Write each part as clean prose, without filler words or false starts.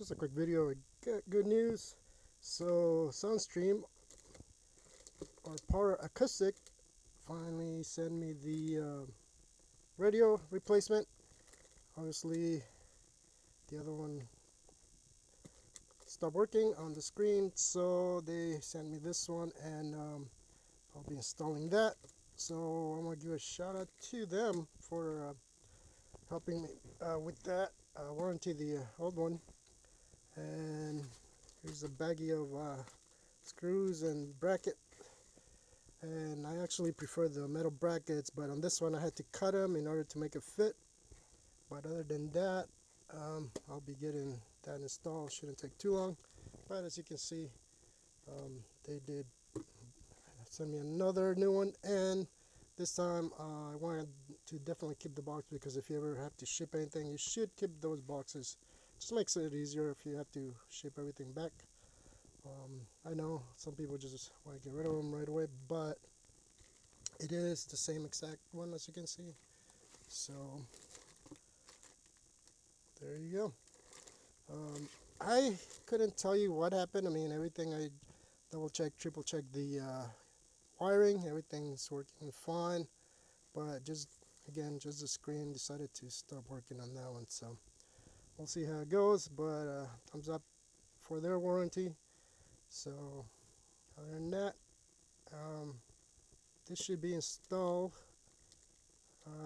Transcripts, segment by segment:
Just a quick video with good news. So Soundstream, or Power Acoustic, finally sent me the radio replacement. Obviously, the other one stopped working on the screen, so they sent me this one, and I'll be installing that. So I'm gonna give a shout out to them for helping me with that. Warranty the old one, and here's a baggie of screws and bracket. And I actually prefer the metal brackets, but on this one I had to cut them in order to make it fit. But other than that, I'll be getting that installed. Shouldn't take too long. But as you can see, they did send me another new one, and this time I wanted to definitely keep the box, because if you ever have to ship anything, you should keep those boxes. Just makes it easier if you have to ship everything back. I know some people just want to get rid of them right away, but it is the same exact one, as you can see. So there you go. I couldn't tell you what happened. I mean, everything I double checked, triple checked the wiring, everything's working fine, but just the screen decided to stop working on that one. So we'll see how it goes, but thumbs up for their warranty. So other than that, this should be installed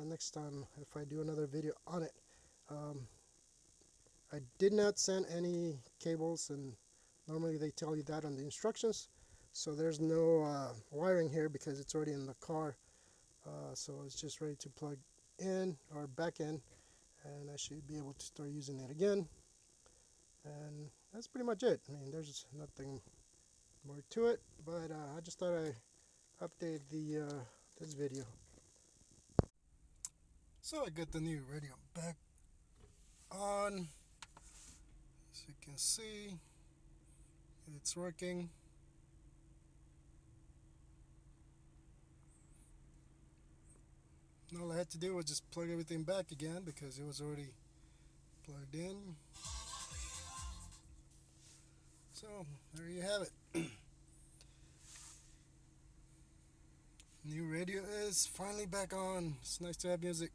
next time if I do another video on it. I did not send any cables, and normally they tell you that on the instructions. So there's no wiring here because it's already in the car. So it's just ready to plug in or back in, and I should be able to start using it again. And that's pretty much it. I mean, there's nothing more to it, but I just thought I'd update this video. So I got the new radio back on. As you can see, it's working. And all I had to do was just plug everything back again because it was already plugged in. So there you have it. New radio is finally back on. It's nice to have music.